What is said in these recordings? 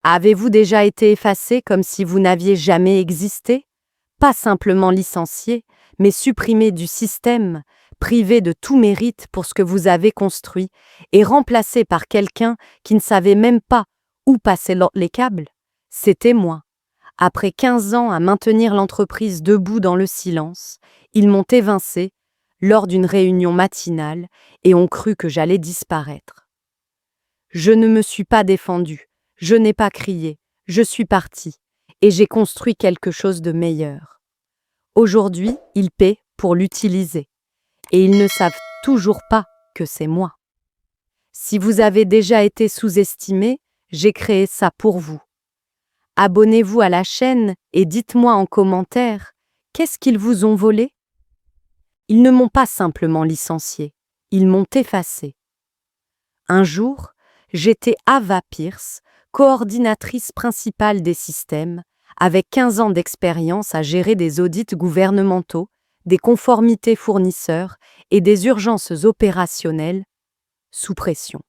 Avez-vous déjà été effacé comme si vous n'aviez jamais existé? Pas simplement licencié, mais supprimé du système, privé de tout mérite pour ce que vous avez construit et remplacé par quelqu'un qui ne savait même pas où passer les câbles? C'était moi. Après 15 ans à maintenir l'entreprise debout dans le silence, ils m'ont évincé lors d'une réunion matinale et ont cru que j'allais disparaître. Je ne me suis pas défendue, je n'ai pas crié, je suis partie et j'ai construit quelque chose de meilleur. Aujourd'hui, ils paient pour l'utiliser et ils ne savent toujours pas que c'est moi. Si vous avez déjà été sous-estimé, j'ai créé ça pour vous. Abonnez-vous à la chaîne et dites-moi en commentaire, qu'est-ce qu'ils vous ont volé? Ils ne m'ont pas simplement licencié, ils m'ont effacé. Un jour, j'étais Ava Pierce, coordinatrice principale des systèmes, avec 15 ans d'expérience à gérer des audits gouvernementaux, des conformités fournisseurs et des urgences opérationnelles sous pression.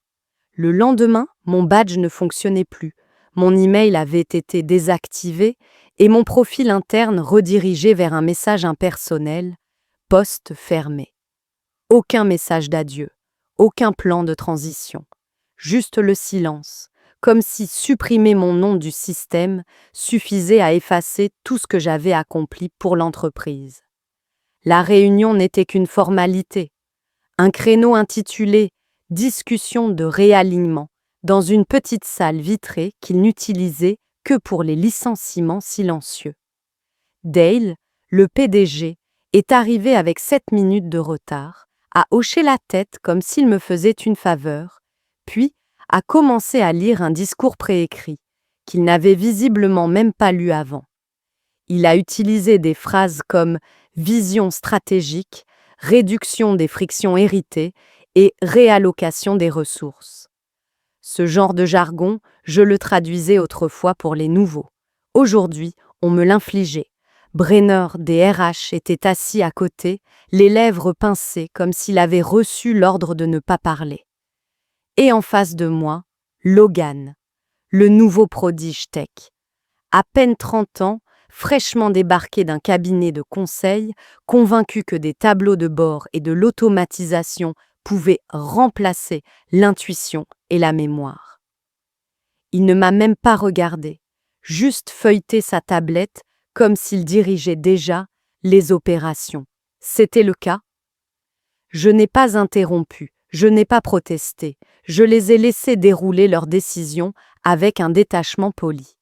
Le lendemain, mon badge ne fonctionnait plus, mon email avait été désactivé et mon profil interne redirigé vers un message impersonnel, poste fermé. Aucun message d'adieu, aucun plan de transition, juste le silence, comme si supprimer mon nom du système suffisait à effacer tout ce que j'avais accompli pour l'entreprise. La réunion n'était qu'une formalité, un créneau intitulé « Discussion de réalignement » dans une petite salle vitrée qu'il n'utilisait que pour les licenciements silencieux. Dale, le PDG, est arrivé avec 7 minutes de retard, a hoché la tête comme s'il me faisait une faveur, puis a commencé à lire un discours préécrit, qu'il n'avait visiblement même pas lu avant. Il a utilisé des phrases comme « vision stratégique », « réduction des frictions héritées » et « réallocation des ressources ». Ce genre de jargon, je le traduisais autrefois pour les nouveaux. Aujourd'hui, on me l'infligeait. Brenner des RH était assis à côté, les lèvres pincées comme s'il avait reçu l'ordre de ne pas parler. Et en face de moi, Logan, le nouveau prodige tech. À peine 30 ans, fraîchement débarqué d'un cabinet de conseil, convaincu que des tableaux de bord et de l'automatisation pouvaient remplacer l'intuition et la mémoire. Il ne m'a même pas regardé, juste feuilleté sa tablette comme s'il dirigeait déjà les opérations. C'était le cas? Je n'ai pas interrompu, je n'ai pas protesté, je les ai laissés dérouler leurs décisions avec un détachement poli.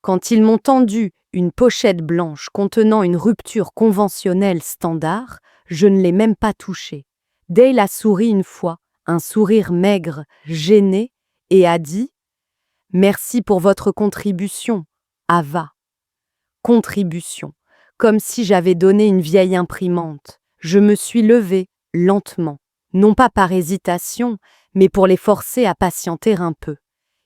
Quand ils m'ont tendu une pochette blanche contenant une rupture conventionnelle standard, je ne l'ai même pas touchée. Dale a souri une fois, un sourire maigre, gêné, et a dit « Merci pour votre contribution, Ava ». Contribution, comme si j'avais donné une vieille imprimante. Je me suis levée, lentement, non pas par hésitation, mais pour les forcer à patienter un peu.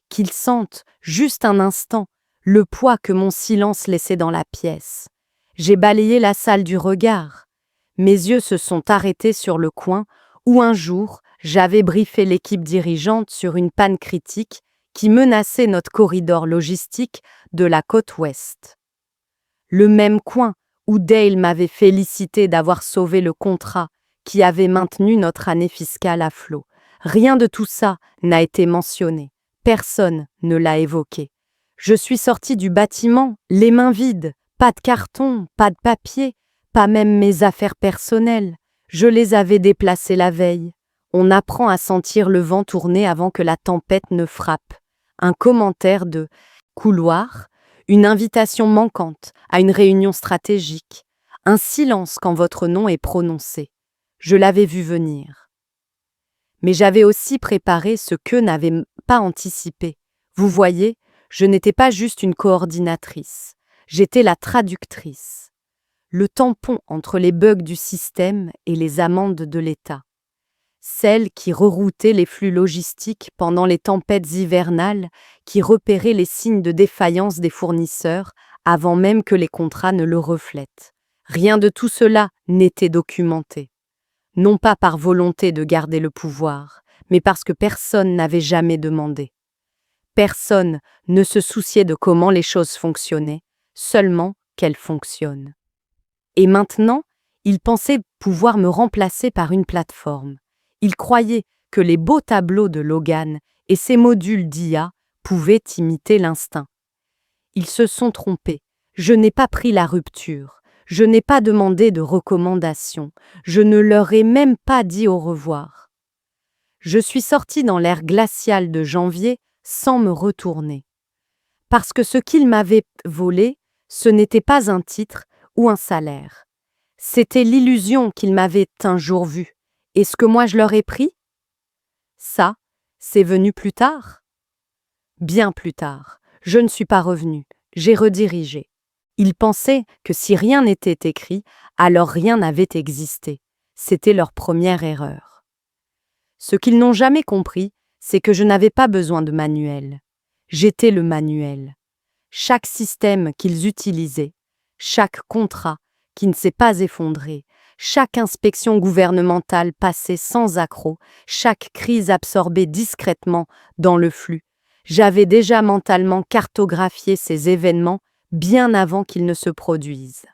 Qu'ils sentent, juste un instant, le poids que mon silence laissait dans la pièce. J'ai balayé la salle du regard. Mes yeux se sont arrêtés sur le coin où un jour, j'avais briefé l'équipe dirigeante sur une panne critique qui menaçait notre corridor logistique de la côte ouest. Le même coin où Dale m'avait félicité d'avoir sauvé le contrat qui avait maintenu notre année fiscale à flot. Rien de tout ça n'a été mentionné. Personne ne l'a évoqué. Je suis sortie du bâtiment, les mains vides, pas de carton, pas de papier, pas même mes affaires personnelles. Je les avais déplacées la veille. On apprend à sentir le vent tourner avant que la tempête ne frappe. Un commentaire de couloir, une invitation manquante à une réunion stratégique, un silence quand votre nom est prononcé. Je l'avais vu venir. Mais j'avais aussi préparé ce qu'eux n'avaient pas anticipé. Vous voyez, je n'étais pas juste une coordinatrice, j'étais la traductrice. Le tampon entre les bugs du système et les amendes de l'État. Celle qui reroutait les flux logistiques pendant les tempêtes hivernales, qui repérait les signes de défaillance des fournisseurs avant même que les contrats ne le reflètent. Rien de tout cela n'était documenté. Non pas par volonté de garder le pouvoir, mais parce que personne n'avait jamais demandé. Personne ne se souciait de comment les choses fonctionnaient, seulement qu'elles fonctionnent. Et maintenant, ils pensaient pouvoir me remplacer par une plateforme. Ils croyaient que les beaux tableaux de Logan et ses modules d'IA pouvaient imiter l'instinct. Ils se sont trompés. Je n'ai pas pris la rupture. Je n'ai pas demandé de recommandations. Je ne leur ai même pas dit au revoir. Je suis sorti dans l'air glacial de janvier sans me retourner. Parce que ce qu'ils m'avaient volé, ce n'était pas un titre ou un salaire. C'était l'illusion qu'ils m'avaient un jour vue. Et ce que moi je leur ai pris? Ça, c'est venu plus tard. Bien plus tard. Je ne suis pas revenu. J'ai redirigé. Ils pensaient que si rien n'était écrit, alors rien n'avait existé. C'était leur première erreur. Ce qu'ils n'ont jamais compris, c'est que je n'avais pas besoin de manuel. J'étais le manuel. Chaque système qu'ils utilisaient, chaque contrat qui ne s'est pas effondré, chaque inspection gouvernementale passée sans accroc, chaque crise absorbée discrètement dans le flux. J'avais déjà mentalement cartographié ces événements bien avant qu'ils ne se produisent.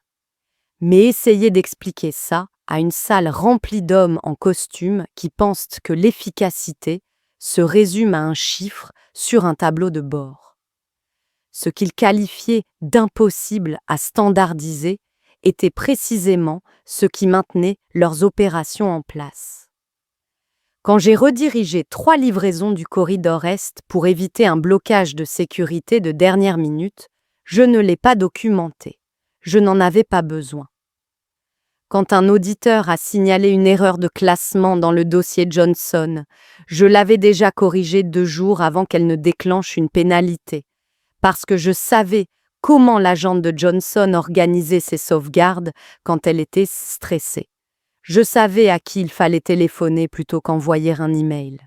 Mais essayer d'expliquer ça à une salle remplie d'hommes en costume qui pensent que l'efficacité se résume à un chiffre sur un tableau de bord. Ce qu'ils qualifiaient d'impossible à standardiser était précisément ce qui maintenait leurs opérations en place. Quand j'ai redirigé 3 livraisons du corridor Est pour éviter un blocage de sécurité de dernière minute, je ne l'ai pas documenté. Je n'en avais pas besoin. Quand un auditeur a signalé une erreur de classement dans le dossier Johnson, je l'avais déjà corrigée 2 jours avant qu'elle ne déclenche une pénalité, parce que je savais comment l'agente de Johnson organisait ses sauvegardes quand elle était stressée. Je savais à qui il fallait téléphoner plutôt qu'envoyer un email.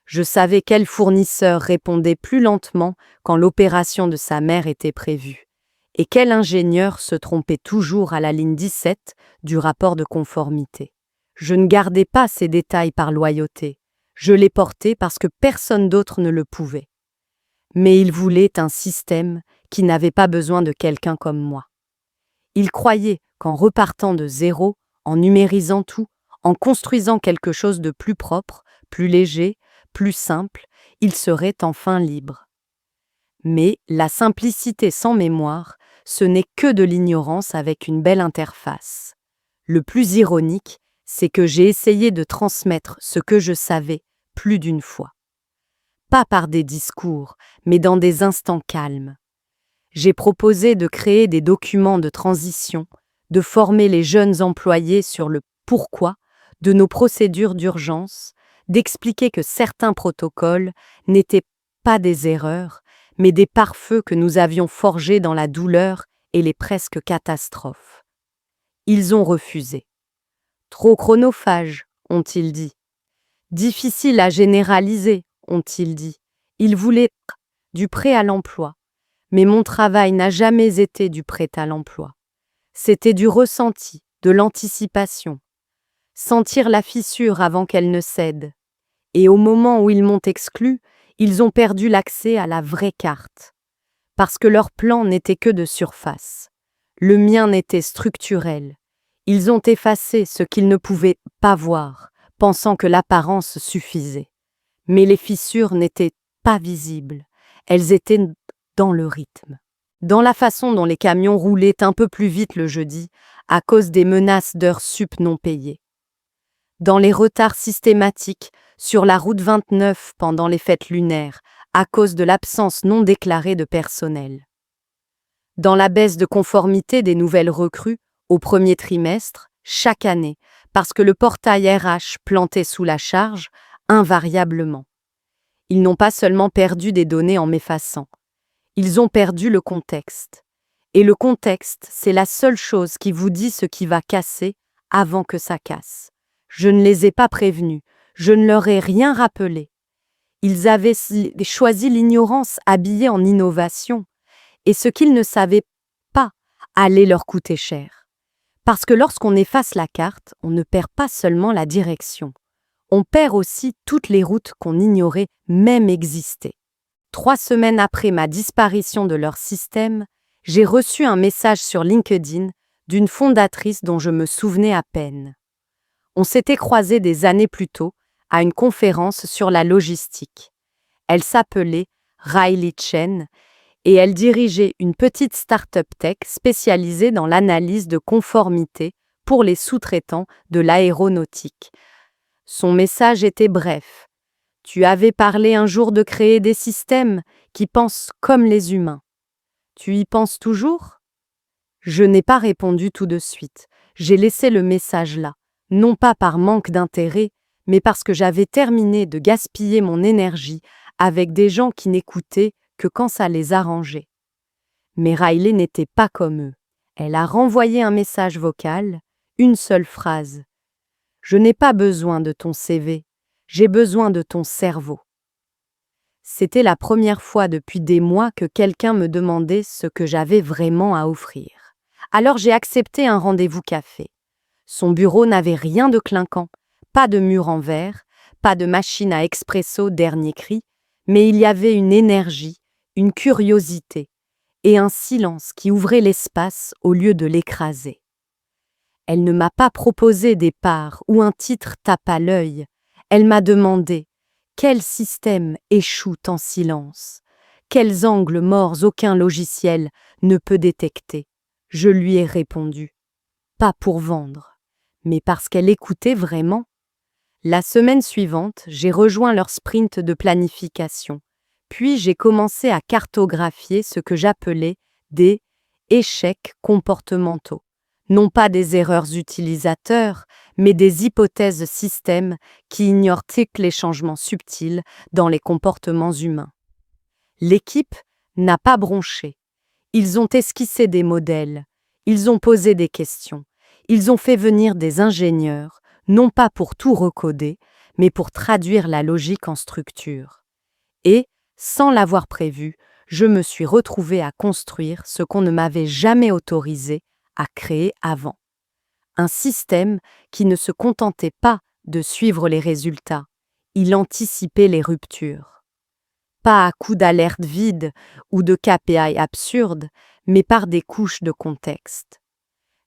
Je savais quel fournisseur répondait plus lentement quand l'opération de sa mère était prévue. Et quel ingénieur se trompait toujours à la ligne 17 du rapport de conformité. Je ne gardais pas ces détails par loyauté. Je les portais parce que personne d'autre ne le pouvait. Mais ils voulaient un système qui n'avait pas besoin de quelqu'un comme moi. Ils croyaient qu'en repartant de zéro, en numérisant tout, en construisant quelque chose de plus propre, plus léger, plus simple, ils seraient enfin libres. Mais la simplicité sans mémoire, ce n'est que de l'ignorance avec une belle interface. Le plus ironique, c'est que j'ai essayé de transmettre ce que je savais plus d'une fois. Pas par des discours, mais dans des instants calmes. J'ai proposé de créer des documents de transition, de former les jeunes employés sur le pourquoi de nos procédures d'urgence, d'expliquer que certains protocoles n'étaient pas des erreurs, mais des pare-feux que nous avions forgés dans la douleur et les presque catastrophes. Ils ont refusé. Trop chronophage, ont-ils dit. Difficile à généraliser, ont-ils dit. Ils voulaient du prêt à l'emploi. Mais mon travail n'a jamais été du prêt à l'emploi. C'était du ressenti, de l'anticipation. Sentir la fissure avant qu'elle ne cède. Et au moment où ils m'ont exclu, ils ont perdu l'accès à la vraie carte. Parce que leur plan n'était que de surface. Le mien n'était structurel. Ils ont effacé ce qu'ils ne pouvaient pas voir, pensant que l'apparence suffisait. Mais les fissures n'étaient pas visibles. Elles étaient dans le rythme. Dans la façon dont les camions roulaient un peu plus vite le jeudi, à cause des menaces d'heures sup non payées. Dans les retards systématiques sur la route 29 pendant les fêtes lunaires, à cause de l'absence non déclarée de personnel. Dans la baisse de conformité des nouvelles recrues au premier trimestre, chaque année, parce que le portail RH plantait sous la charge, invariablement. Ils n'ont pas seulement perdu des données en m'effaçant. Ils ont perdu le contexte. Et le contexte, c'est la seule chose qui vous dit ce qui va casser avant que ça casse. Je ne les ai pas prévenus, je ne leur ai rien rappelé. Ils avaient choisi l'ignorance habillée en innovation, et ce qu'ils ne savaient pas allait leur coûter cher. Parce que lorsqu'on efface la carte, on ne perd pas seulement la direction, on perd aussi toutes les routes qu'on ignorait même exister. 3 semaines après ma disparition de leur système, j'ai reçu un message sur LinkedIn d'une fondatrice dont je me souvenais à peine. On s'était croisés des années plus tôt à une conférence sur la logistique. Elle s'appelait Riley Chen et elle dirigeait une petite start-up tech spécialisée dans l'analyse de conformité pour les sous-traitants de l'aéronautique. Son message était bref. Tu avais parlé un jour de créer des systèmes qui pensent comme les humains. Tu y penses toujours? Je n'ai pas répondu tout de suite. J'ai laissé le message là, non pas par manque d'intérêt, mais parce que j'avais terminé de gaspiller mon énergie avec des gens qui n'écoutaient que quand ça les arrangeait. Mais Riley n'était pas comme eux. Elle a renvoyé un message vocal, une seule phrase. Je n'ai pas besoin de ton CV, j'ai besoin de ton cerveau. C'était la première fois depuis des mois que quelqu'un me demandait ce que j'avais vraiment à offrir. Alors j'ai accepté un rendez-vous café. Son bureau n'avait rien de clinquant, pas de mur en verre, pas de machine à expresso dernier cri, mais il y avait une énergie, une curiosité et un silence qui ouvrait l'espace au lieu de l'écraser. Elle ne m'a pas proposé des parts ou un titre tape à l'œil. Elle m'a demandé quel système échoue en silence, quels angles morts aucun logiciel ne peut détecter. Je lui ai répondu, pas pour vendre, mais parce qu'elle écoutait vraiment. La semaine suivante, j'ai rejoint leur sprint de planification, puis j'ai commencé à cartographier ce que j'appelais des échecs comportementaux. Non pas des erreurs utilisateurs, mais des hypothèses système qui ignorent les changements subtils dans les comportements humains. L'équipe n'a pas bronché. Ils ont esquissé des modèles, ils ont posé des questions, ils ont fait venir des ingénieurs, non pas pour tout recoder, mais pour traduire la logique en structure. Et, sans l'avoir prévu, je me suis retrouvée à construire ce qu'on ne m'avait jamais autorisé à créer avant. Un système qui ne se contentait pas de suivre les résultats, il anticipait les ruptures. Pas à coups d'alerte vide ou de KPI absurdes, mais par des couches de contexte.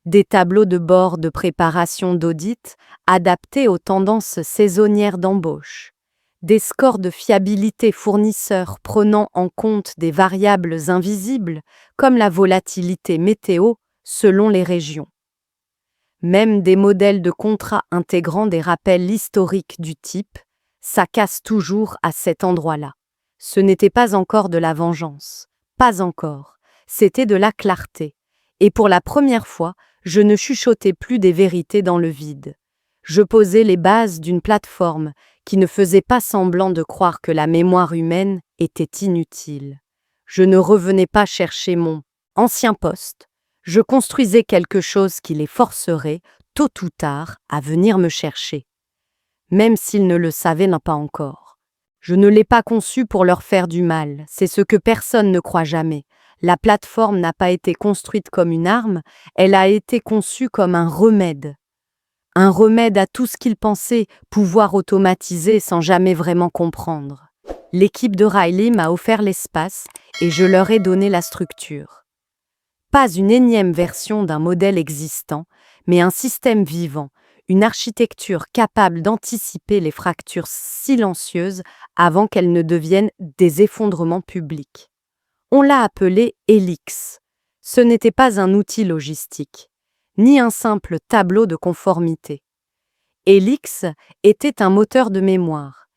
Des tableaux de bord de préparation d'audit adaptés aux tendances saisonnières d'embauche. Des scores de fiabilité fournisseurs prenant en compte des variables invisibles comme la volatilité météo selon les régions. Même des modèles de contrats intégrant des rappels historiques du type « ça casse toujours à cet endroit-là ». Ce n'était pas encore de la vengeance, pas encore, c'était de la clarté. Et pour la première fois, je ne chuchotais plus des vérités dans le vide. Je posais les bases d'une plateforme qui ne faisait pas semblant de croire que la mémoire humaine était inutile. Je ne revenais pas chercher mon ancien poste. Je construisais quelque chose qui les forcerait, tôt ou tard, à venir me chercher. Même s'ils ne le savaient pas encore. Je ne l'ai pas conçu pour leur faire du mal, c'est ce que personne ne croit jamais. La plateforme n'a pas été construite comme une arme, elle a été conçue comme un remède. Un remède à tout ce qu'ils pensaient pouvoir automatiser sans jamais vraiment comprendre. L'équipe de Riley m'a offert l'espace et je leur ai donné la structure. Pas une énième version d'un modèle existant, mais un système vivant, une architecture capable d'anticiper les fractures silencieuses avant qu'elles ne deviennent des effondrements publics. On l'a appelé Helix. Ce n'était pas un outil logistique, ni un simple tableau de conformité. Helix était un moteur de mémoire.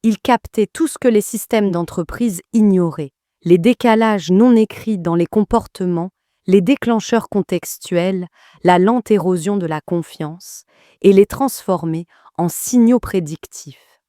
Il captait tout ce que les systèmes d'entreprise ignoraient, les décalages non écrits dans les comportements, les déclencheurs contextuels, la lente érosion de la confiance, et les transformait en signaux prédictifs.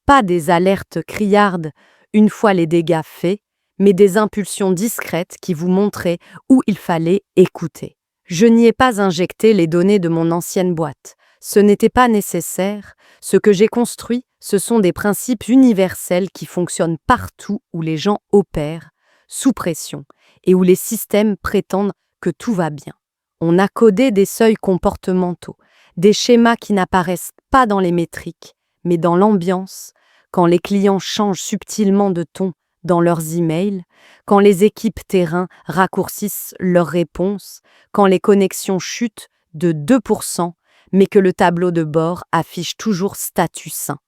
Pas des alertes criardes une fois les dégâts faits, mais des impulsions discrètes qui vous montraient où il fallait écouter. Je n'y ai pas injecté les données de mon ancienne boîte. Ce n'était pas nécessaire. Ce que j'ai construit, ce sont des principes universels qui fonctionnent partout où les gens opèrent, sous pression, et où les systèmes prétendent que tout va bien. On a codé des seuils comportementaux, des schémas qui n'apparaissent pas dans les métriques, mais dans l'ambiance, quand les clients changent subtilement de ton dans leurs emails, quand les équipes terrain raccourcissent leurs réponses, quand les connexions chutent de 2%, mais que le tableau de bord affiche toujours statut sain.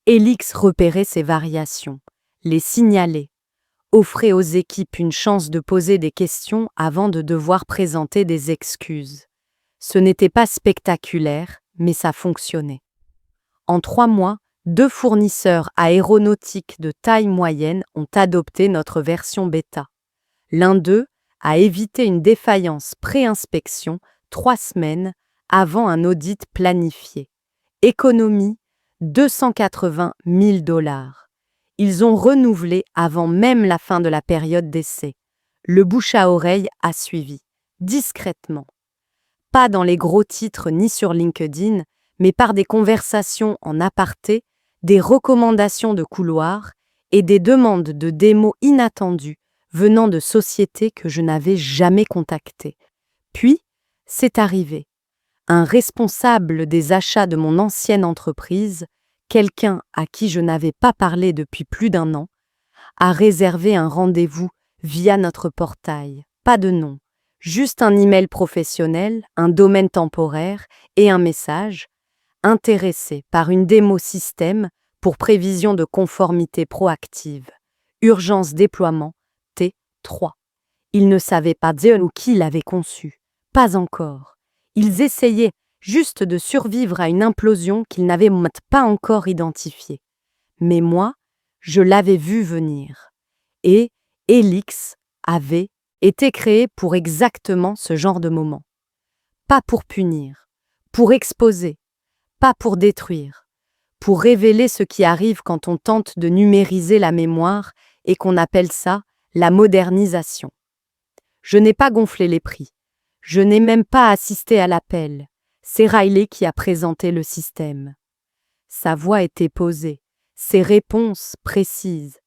Elix repérait ces variations, les signalait, offrait aux équipes une chance de poser des questions avant de devoir présenter des excuses. Ce n'était pas spectaculaire, mais ça fonctionnait. En 3 mois, 2 fournisseurs aéronautiques de taille moyenne ont adopté notre version bêta. L'un d'eux a évité une défaillance pré-inspection 3 semaines avant un audit planifié. Économie, 280 000 $. Ils ont renouvelé avant même la fin de la période d'essai. Le bouche à oreille a suivi, discrètement. Pas dans les gros titres ni sur LinkedIn, mais par des conversations en aparté, des recommandations de couloir et des demandes de démos inattendues venant de sociétés que je n'avais jamais contactées. Puis, c'est arrivé. Un responsable des achats de mon ancienne entreprise, quelqu'un à qui je n'avais pas parlé depuis plus d'1 an, a réservé un rendez-vous via notre portail. Pas de nom, juste un email professionnel, un domaine temporaire et un message. Intéressé par une démo système pour prévision de conformité proactive. Urgence déploiement, T3. Ils ne savaient pas dire ou qui l'avait conçu. Pas encore. Ils essayaient juste de survivre à une implosion qu'ils n'avaient pas encore identifiée. Mais moi, je l'avais vu venir. Et Elix avait été créé pour exactement ce genre de moment. Pas pour punir, pour exposer, pas pour détruire, pour révéler ce qui arrive quand on tente de numériser la mémoire et qu'on appelle ça la modernisation. Je n'ai pas gonflé les prix. Je n'ai même pas assisté à l'appel. C'est Riley qui a présenté le système. Sa voix était posée, ses réponses précises.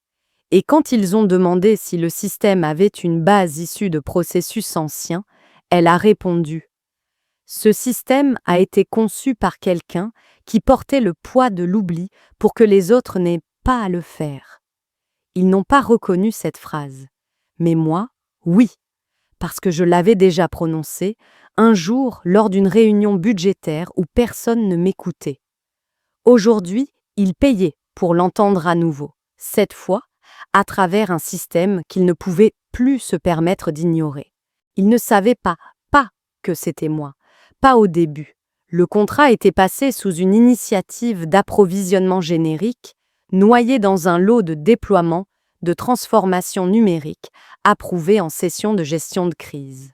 Et quand ils ont demandé si le système avait une base issue de processus anciens, elle a répondu. Ce système a été conçu par quelqu'un qui portait le poids de l'oubli pour que les autres n'aient pas à le faire. Ils n'ont pas reconnu cette phrase. Mais moi, oui, parce que je l'avais déjà prononcée un jour lors d'une réunion budgétaire où personne ne m'écoutait. Aujourd'hui, ils payaient pour l'entendre à nouveau, cette fois, à travers un système qu'ils ne pouvaient plus se permettre d'ignorer. Ils ne savaient pas que c'était moi. Pas au début. Le contrat était passé sous une initiative d'approvisionnement générique, noyé dans un lot de déploiement, de transformation numérique, approuvé en session de gestion de crise.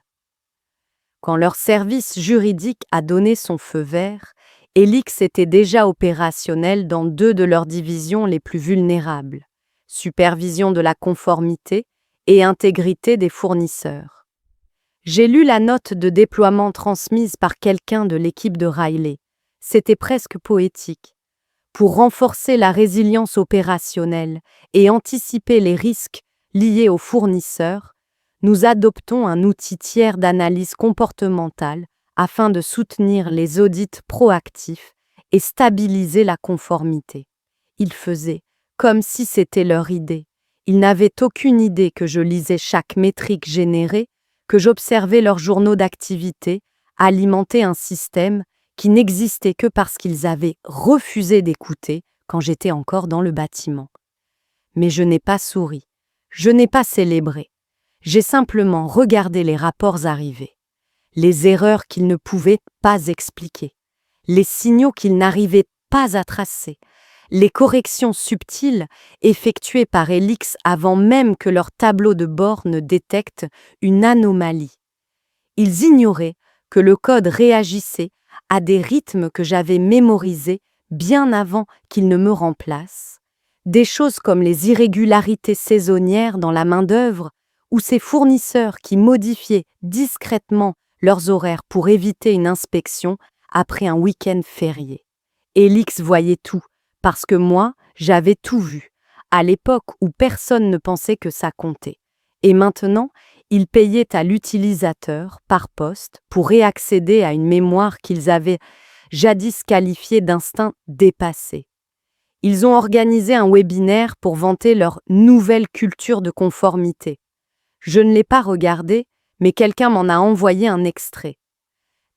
Quand leur service juridique a donné son feu vert, Elix était déjà opérationnel dans 2 de leurs divisions les plus vulnérables, supervision de la conformité et intégrité des fournisseurs. J'ai lu la note de déploiement transmise par quelqu'un de l'équipe de Riley. C'était presque poétique. Pour renforcer la résilience opérationnelle et anticiper les risques liés aux fournisseurs, nous adoptons un outil tiers d'analyse comportementale afin de soutenir les audits proactifs et stabiliser la conformité. Ils faisaient comme si c'était leur idée. Ils n'avaient aucune idée que je lisais chaque métrique générée, que j'observais leurs journaux d'activité, alimenter un système qui n'existait que parce qu'ils avaient refusé d'écouter quand j'étais encore dans le bâtiment. Mais je n'ai pas souri, je n'ai pas célébré, j'ai simplement regardé les rapports arriver, les erreurs qu'ils ne pouvaient pas expliquer, les signaux qu'ils n'arrivaient pas à tracer, les corrections subtiles effectuées par Elix avant même que leur tableau de bord ne détecte une anomalie. Ils ignoraient que le code réagissait à des rythmes que j'avais mémorisés bien avant qu'ils ne me remplacent, des choses comme les irrégularités saisonnières dans la main-d'œuvre ou ces fournisseurs qui modifiaient discrètement leurs horaires pour éviter une inspection après un week-end férié. Elix voyait tout, parce que moi, j'avais tout vu, à l'époque où personne ne pensait que ça comptait. Et maintenant, ils payaient à l'utilisateur, par poste, pour réaccéder à une mémoire qu'ils avaient jadis qualifiée d'instinct dépassé. Ils ont organisé un webinaire pour vanter leur nouvelle culture de conformité. Je ne l'ai pas regardé, mais quelqu'un m'en a envoyé un extrait.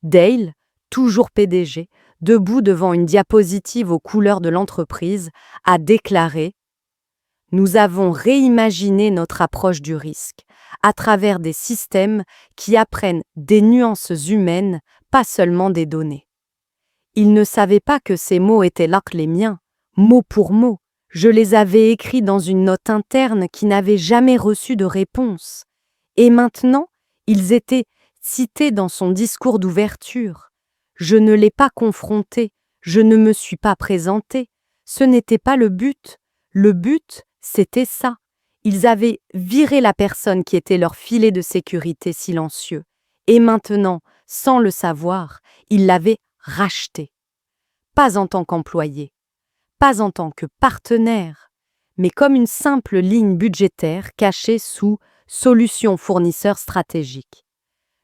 Dale, toujours PDG, debout devant une diapositive aux couleurs de l'entreprise, a déclaré: Nous avons réimaginé notre approche du risque à travers des systèmes qui apprennent des nuances humaines, pas seulement des données. Il ne savait pas que ces mots étaient là que les miens, mot pour mot. Je les avais écrits dans une note interne qui n'avait jamais reçu de réponse. Et maintenant, ils étaient cités dans son discours d'ouverture. Je ne l'ai pas confronté, je ne me suis pas présenté. Ce n'était pas le but. Le but, c'était ça. Ils avaient viré la personne qui était leur filet de sécurité silencieux. Et maintenant, sans le savoir, ils l'avaient racheté. Pas en tant qu'employé, pas en tant que partenaire, mais comme une simple ligne budgétaire cachée sous solution fournisseur stratégique.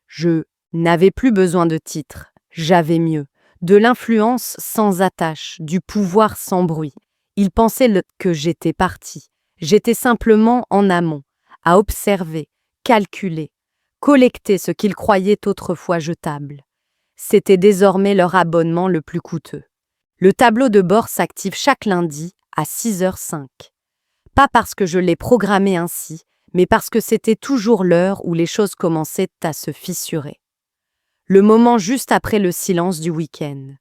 Je n'avais plus besoin de titre, j'avais mieux, de l'influence sans attache, du pouvoir sans bruit. Ils pensaient que j'étais parti. J'étais simplement en amont, à observer, calculer, collecter ce qu'ils croyaient autrefois jetable. C'était désormais leur abonnement le plus coûteux. Le tableau de bord s'active chaque lundi à 6h05. Pas parce que je l'ai programmé ainsi, mais parce que c'était toujours l'heure où les choses commençaient à se fissurer. Le moment juste après le silence du week-end.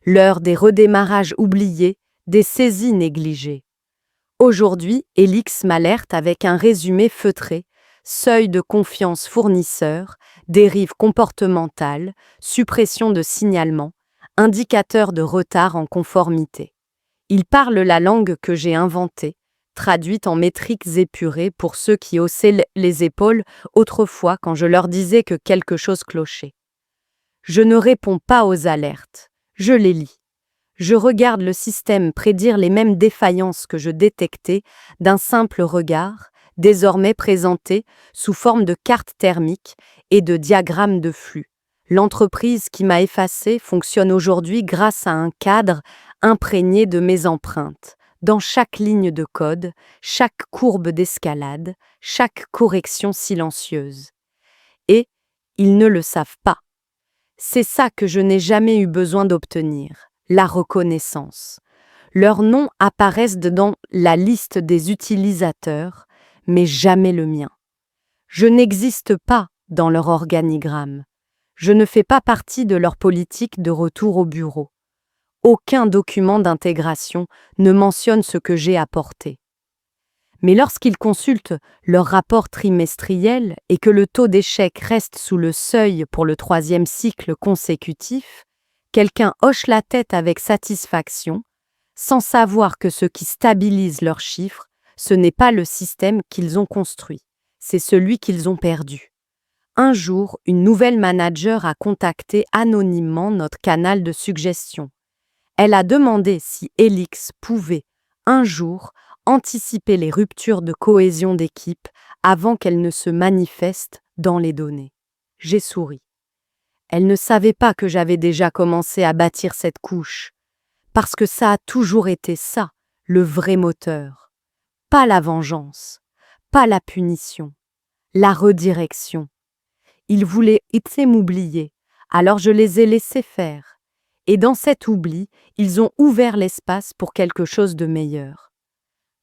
L'heure des redémarrages oubliés, des saisies négligées. Aujourd'hui, Elix m'alerte avec un résumé feutré: seuil de confiance fournisseur, dérive comportementale, suppression de signalement, indicateur de retard en conformité. Il parle la langue que j'ai inventée, traduite en métriques épurées pour ceux qui haussaient les épaules autrefois quand je leur disais que quelque chose clochait. Je ne réponds pas aux alertes, je les lis. Je regarde le système prédire les mêmes défaillances que je détectais d'un simple regard, désormais présenté sous forme de cartes thermiques et de diagrammes de flux. L'entreprise qui m'a effacé fonctionne aujourd'hui grâce à un cadre imprégné de mes empreintes, dans chaque ligne de code, chaque courbe d'escalade, chaque correction silencieuse. Et ils ne le savent pas. C'est ça que je n'ai jamais eu besoin d'obtenir. La reconnaissance. Leurs noms apparaissent dans la liste des utilisateurs, mais jamais le mien. Je n'existe pas dans leur organigramme. Je ne fais pas partie de leur politique de retour au bureau. Aucun document d'intégration ne mentionne ce que j'ai apporté. Mais lorsqu'ils consultent leur rapport trimestriel et que le taux d'échec reste sous le seuil pour le 3e cycle consécutif, quelqu'un hoche la tête avec satisfaction, sans savoir que ce qui stabilise leurs chiffres, ce n'est pas le système qu'ils ont construit, c'est celui qu'ils ont perdu. Un jour, une nouvelle manager a contacté anonymement notre canal de suggestion. Elle a demandé si Elix pouvait, un jour, anticiper les ruptures de cohésion d'équipe avant qu'elles ne se manifestent dans les données. J'ai souri. Elle ne savait pas que j'avais déjà commencé à bâtir cette couche, parce que ça a toujours été ça, le vrai moteur. Pas la vengeance, pas la punition, la redirection. Ils voulaient m'oublier, alors je les ai laissés faire. Et dans cet oubli, ils ont ouvert l'espace pour quelque chose de meilleur.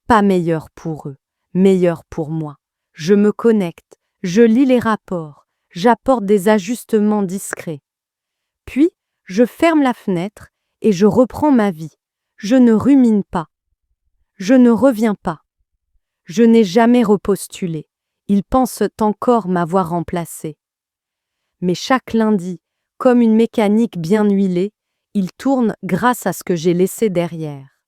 Pas meilleur pour eux, meilleur pour moi. Je me connecte, je lis les rapports, j'apporte des ajustements discrets. Puis, je ferme la fenêtre et je reprends ma vie. Je ne rumine pas. Je ne reviens pas. Je n'ai jamais repostulé. Ils pensent encore m'avoir remplacé. Mais chaque lundi, comme une mécanique bien huilée, ils tournent grâce à ce que j'ai laissé derrière.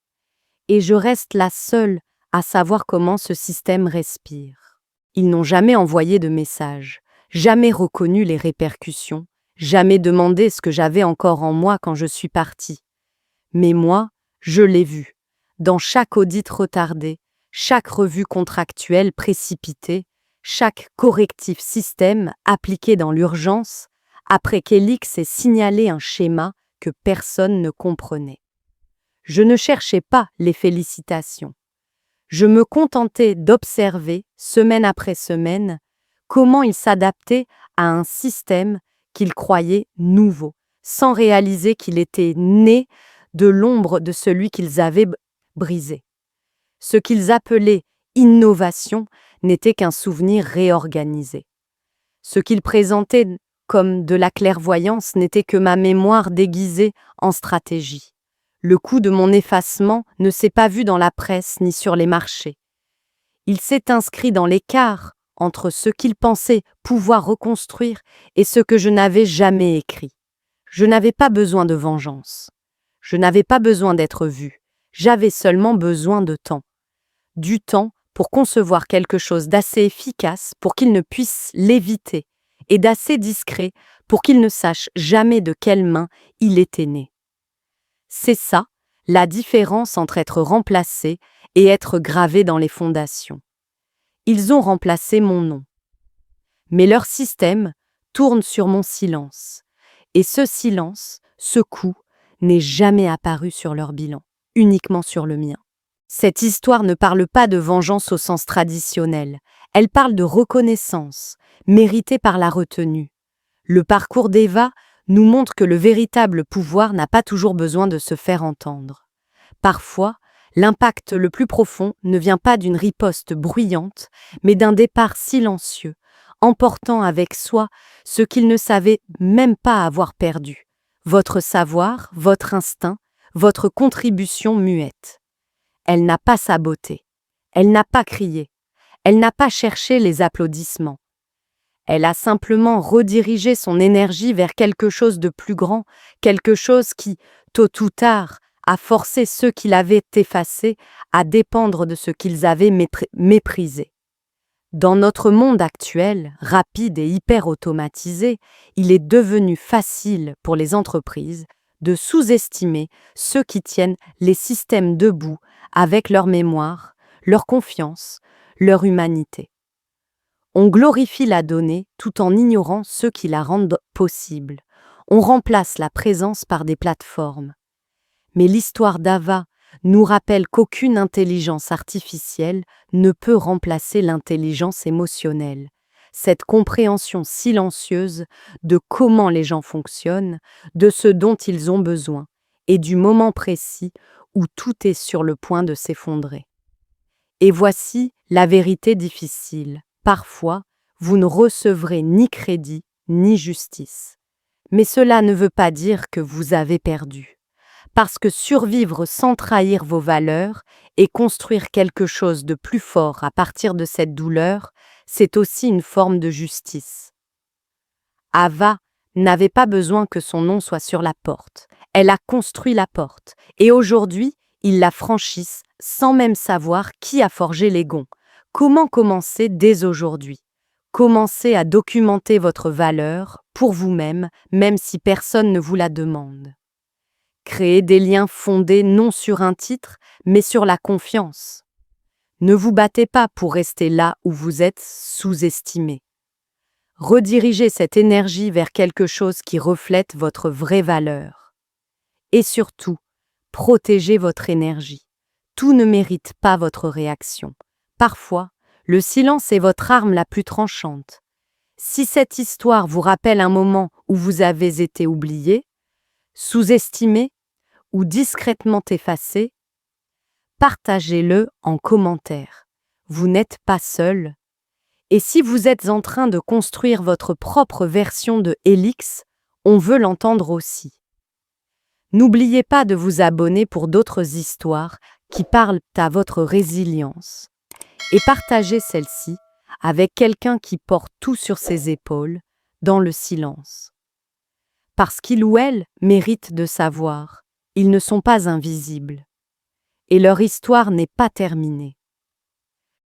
Et je reste là seule à savoir comment ce système respire. Ils n'ont jamais envoyé de message, jamais reconnu les répercussions, jamais demandé ce que j'avais encore en moi quand je suis partie. Mais moi, je l'ai vu. Dans chaque audit retardé, chaque revue contractuelle précipitée, chaque correctif système appliqué dans l'urgence, après qu'Elix ait signalé un schéma que personne ne comprenait. Je ne cherchais pas les félicitations. Je me contentais d'observer, semaine après semaine, comment ils s'adaptaient à un système qu'ils croyaient nouveau, sans réaliser qu'il était né de l'ombre de celui qu'ils avaient brisé. Ce qu'ils appelaient innovation n'était qu'un souvenir réorganisé. Ce qu'ils présentaient comme de la clairvoyance n'était que ma mémoire déguisée en stratégie. Le coup de mon effacement ne s'est pas vu dans la presse ni sur les marchés. Il s'est inscrit dans l'écart entre ce qu'ils pensaient pouvoir reconstruire et ce que je n'avais jamais écrit. Je n'avais pas besoin de vengeance. Je n'avais pas besoin d'être vu. J'avais seulement besoin de temps. Du temps pour concevoir quelque chose d'assez efficace pour qu'ils ne puissent l'éviter et d'assez discret pour qu'ils ne sachent jamais de quelle main il était né. C'est ça, la différence entre être remplacé et être gravé dans les fondations. Ils ont remplacé mon nom. Mais leur système tourne sur mon silence. Et ce silence, ce coup, n'est jamais apparu sur leur bilan, uniquement sur le mien. Cette histoire ne parle pas de vengeance au sens traditionnel, elle parle de reconnaissance, méritée par la retenue. Le parcours d'Eva nous montre que le véritable pouvoir n'a pas toujours besoin de se faire entendre. Parfois, l'impact le plus profond ne vient pas d'une riposte bruyante, mais d'un départ silencieux, emportant avec soi ce qu'il ne savait même pas avoir perdu. Votre savoir, votre instinct, votre contribution muette. Elle n'a pas saboté, elle n'a pas crié, elle n'a pas cherché les applaudissements. Elle a simplement redirigé son énergie vers quelque chose de plus grand, quelque chose qui, tôt ou tard, a forcé ceux qui l'avaient effacé à dépendre de ce qu'ils avaient méprisé. Dans notre monde actuel, rapide et hyper automatisé, il est devenu facile pour les entreprises de sous-estimer ceux qui tiennent les systèmes debout avec leur mémoire, leur confiance, leur humanité. On glorifie la donnée tout en ignorant ceux qui la rendent possible. On remplace la présence par des plateformes. Mais l'histoire d'Ava nous rappelle qu'aucune intelligence artificielle ne peut remplacer l'intelligence émotionnelle. Cette compréhension silencieuse de comment les gens fonctionnent, de ce dont ils ont besoin, et du moment précis où tout est sur le point de s'effondrer. Et voici la vérité difficile. Parfois, vous ne recevrez ni crédit, ni justice. Mais cela ne veut pas dire que vous avez perdu. Parce que survivre sans trahir vos valeurs et construire quelque chose de plus fort à partir de cette douleur, c'est aussi une forme de justice. Ava n'avait pas besoin que son nom soit sur la porte. Elle a construit la porte, et aujourd'hui, ils la franchissent sans même savoir qui a forgé les gonds. Comment commencer dès aujourd'hui? Commencez à documenter votre valeur pour vous-même, même si personne ne vous la demande. Créez des liens fondés non sur un titre, mais sur la confiance. Ne vous battez pas pour rester là où vous êtes sous-estimé. Redirigez cette énergie vers quelque chose qui reflète votre vraie valeur. Et surtout, protégez votre énergie. Tout ne mérite pas votre réaction. Parfois, le silence est votre arme la plus tranchante. Si cette histoire vous rappelle un moment où vous avez été oublié, sous-estimé ou discrètement effacé, partagez-le en commentaire. Vous n'êtes pas seul. Et si vous êtes en train de construire votre propre version de Helix, on veut l'entendre aussi. N'oubliez pas de vous abonner pour d'autres histoires qui parlent à votre résilience. Et partagez celle-ci avec quelqu'un qui porte tout sur ses épaules, dans le silence. Parce qu'il ou elle mérite de savoir, ils ne sont pas invisibles. Et leur histoire n'est pas terminée.